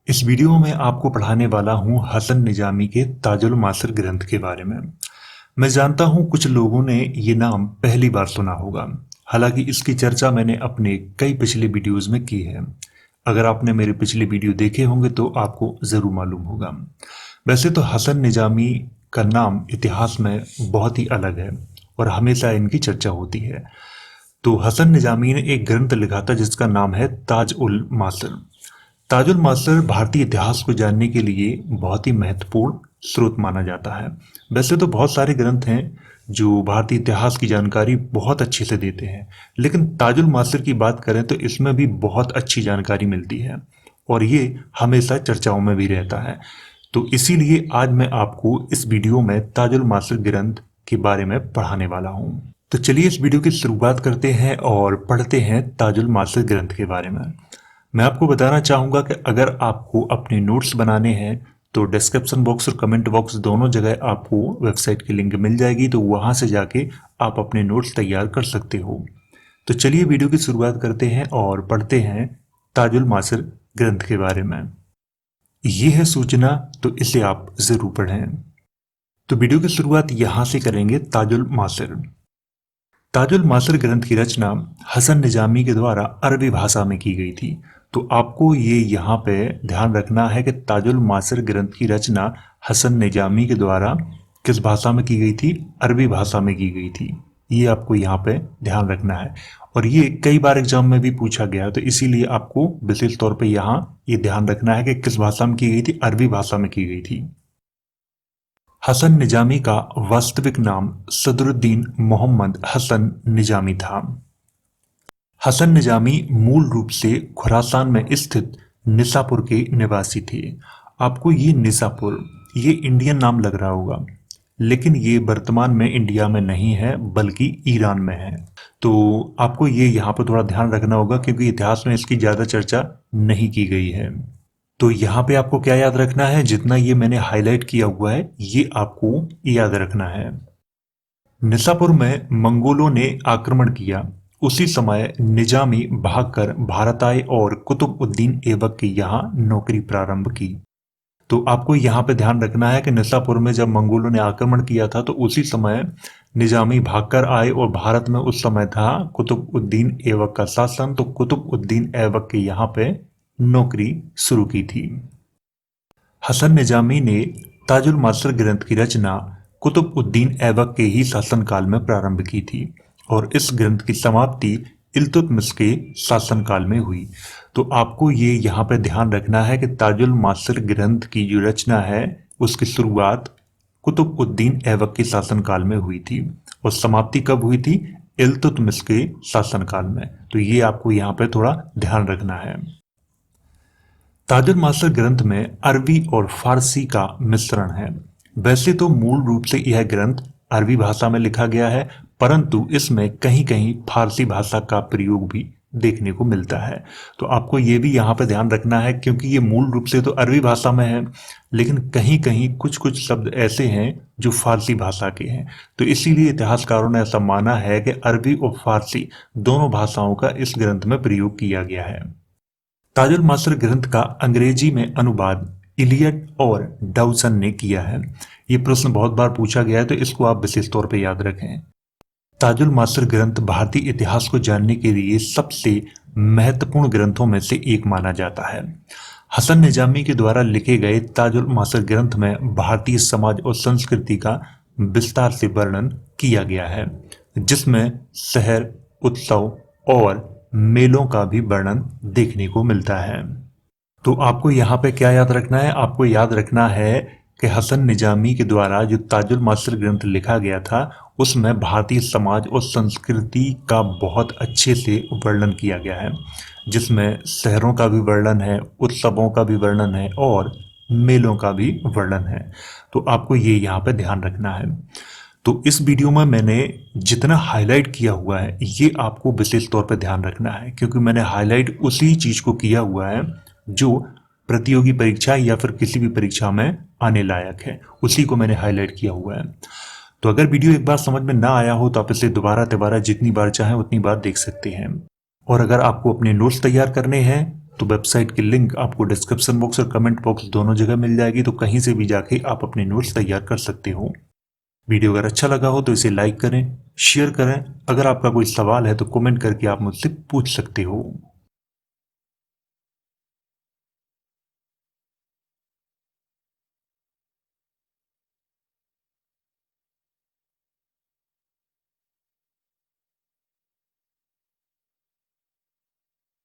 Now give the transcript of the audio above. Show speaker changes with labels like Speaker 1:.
Speaker 1: इस वीडियो में आपको पढ़ाने वाला हूँ हसन निजामी के ताजुल मासिर ग्रंथ के बारे में। मैं जानता हूँ कुछ लोगों ने ये नाम पहली बार सुना होगा। हालांकि इसकी चर्चा मैंने अपने कई पिछले वीडियोस में की है। अगर आपने मेरे पिछले वीडियो देखे होंगे तो आपको ज़रूर मालूम होगा। वैसे तो हसन निजामी का नाम इतिहास में बहुत ही अलग है और हमेशा इनकी चर्चा होती है। तो हसन निजामी ने एक ग्रंथ लिखा था जिसका नाम है ताज उल मासिर। ताजुल मासिर भारतीय इतिहास को जानने के लिए बहुत ही महत्वपूर्ण स्रोत माना जाता है। वैसे तो बहुत सारे ग्रंथ हैं जो भारतीय इतिहास की जानकारी बहुत अच्छे से देते हैं, लेकिन ताजुल मासिर की बात करें तो इसमें भी बहुत अच्छी जानकारी मिलती है और ये हमेशा चर्चाओं में भी रहता है। तो इसीलिए आज मैं आपको इस वीडियो में ताजुल मासिर ग्रंथ के बारे में पढ़ाने वाला हूँ। तो चलिए इस वीडियो की शुरुआत करते हैं और पढ़ते हैं ताजुल मासिर ग्रंथ के बारे में। मैं आपको बताना चाहूँगा कि अगर आपको अपने नोट्स बनाने हैं तो डिस्क्रिप्शन बॉक्स और कमेंट बॉक्स दोनों जगह आपको वेबसाइट की लिंक मिल जाएगी, तो वहाँ से जाके आप अपने नोट्स तैयार कर सकते हो। तो चलिए वीडियो की शुरुआत करते हैं और पढ़ते हैं ताजुल मासिर ग्रंथ के बारे में। ये है सूचना, तो इसे आप ज़रूर पढ़ें। तो वीडियो की शुरुआत यहाँ से करेंगे ताजुल मासिर। ताजुल मासिर ग्रंथ की रचना हसन निजामी के द्वारा अरबी भाषा में की गई थी। तो आपको ये यहाँ पे ध्यान रखना है कि ताजुल मासिर ग्रंथ की रचना हसन निजामी के द्वारा किस भाषा में की गई थी? अरबी भाषा में की गई थी। ये आपको यहाँ पे ध्यान रखना है और ये कई बार एग्जाम में भी पूछा गया, तो इसीलिए आपको विशेष तौर पे यहाँ ये ध्यान रखना है कि किस भाषा में की गई थी? अरबी भाषा में की गई थी। हसन निजामी का वास्तविक नाम सदरुद्दीन मोहम्मद हसन निजामी था। हसन निजामी मूल रूप से खुरासान में स्थित निसापुर के निवासी थे। आपको ये निसापुर, ये इंडियन नाम लग रहा होगा, लेकिन ये वर्तमान में इंडिया में नहीं है बल्कि ईरान में है। तो आपको ये यहाँ पर थोड़ा ध्यान रखना होगा क्योंकि इतिहास में इसकी ज़्यादा चर्चा नहीं की गई है। तो यहाँ पे आपको क्या याद रखना है? जितना ये मैंने हाईलाइट किया हुआ है ये आपको याद रखना है। निसापुर में मंगोलों ने आक्रमण किया। उसी समय निजामी भागकर भारत आए और कुतुबउद्दीन ऐबक के यहाँ नौकरी प्रारंभ की। तो आपको यहाँ पे ध्यान रखना है कि निसापुर में जब मंगोलों ने आक्रमण किया था तो उसी समय निजामी भागकर आए और भारत में उस समय था कुतुबउद्दीन ऐबक का शासन। तो कुतुबउद्दीन ऐबक के यहाँ पे नौकरी शुरू की थी। हसन निजामी ने ताजुल मासिर ग्रंथ की रचना कुतुबउद्दीन ऐबक के ही शासनकाल में प्रारंभ की थी और इस ग्रंथ की समाप्ति इल्तुतमिश के शासनकाल में हुई। तो आपको ये यहाँ पे ध्यान रखना है कि ताजुल मासिर ग्रंथ की जो रचना है उसकी शुरुआत कुतुबउद्दीन ऐबक के शासनकाल में हुई थी और समाप्ति कब हुई थी? इल्तुतमिश के शासनकाल में। तो ये आपको यहाँ पे थोड़ा ध्यान रखना है। ताजुल मासिर ग्रंथ में अरबी और फारसी का मिश्रण है। वैसे तो मूल रूप से यह ग्रंथ अरबी भाषा में लिखा गया है, परंतु इसमें कहीं कहीं फारसी भाषा का प्रयोग भी देखने को मिलता है। तो आपको ये भी यहाँ पे ध्यान रखना है क्योंकि ये मूल रूप से तो अरबी भाषा में है, लेकिन कहीं कहीं कुछ कुछ शब्द ऐसे हैं जो फारसी भाषा के हैं। तो इसीलिए इतिहासकारों ने ऐसा माना है कि अरबी और फारसी दोनों भाषाओं का इस ग्रंथ में प्रयोग किया गया है। ताजुल मासिर ग्रंथ का अंग्रेजी में अनुवाद इलियट और डाउसन ने किया है। ये प्रश्न बहुत बार पूछा गया है, तो इसको आप विशेष तौर पर याद रखें। ताजुल मासिर ग्रंथ भारतीय इतिहास को जानने के लिए सबसे महत्वपूर्ण ग्रंथों में से एक माना जाता है। हसन निजामी के द्वारा लिखे गए ताजुल मासिर ग्रंथ में भारतीय समाज और संस्कृति का विस्तार से वर्णन किया गया है, जिसमें शहर, उत्सव और मेलों का भी वर्णन देखने को मिलता है। तो आपको यहाँ पे क्या याद रखना है? आपको याद रखना है कि हसन निजामी के द्वारा जो ताजुल मासिर ग्रंथ लिखा गया था उसमें भारतीय समाज और संस्कृति का बहुत अच्छे से वर्णन किया गया है, जिसमें शहरों का भी वर्णन है, उत्सवों का भी वर्णन है और मेलों का भी वर्णन है। तो आपको ये यहाँ पे ध्यान रखना है। तो इस वीडियो में मैंने जितना हाईलाइट किया हुआ है ये आपको विशेष तौर पर ध्यान रखना है क्योंकि मैंने हाईलाइट उसी चीज़ को किया हुआ है जो प्रतियोगी परीक्षा या फिर किसी भी परीक्षा में आने लायक है, उसी को मैंने हाईलाइट किया हुआ है। तो अगर वीडियो एक बार समझ में ना आया हो तो आप इसे दोबारा तिबारा जितनी बार चाहें उतनी बार देख सकते हैं। और अगर आपको अपने नोट्स तैयार करने हैं तो वेबसाइट की लिंक आपको डिस्क्रिप्शन बॉक्स और कमेंट बॉक्स दोनों जगह मिल जाएगी, तो कहीं से भी जाके आप अपने नोट्स तैयार कर सकते हो। वीडियो अगर अच्छा लगा हो तो इसे लाइक करें, शेयर करें। अगर आपका कोई सवाल है तो कमेंट करके आप मुझसे पूछ सकते हो।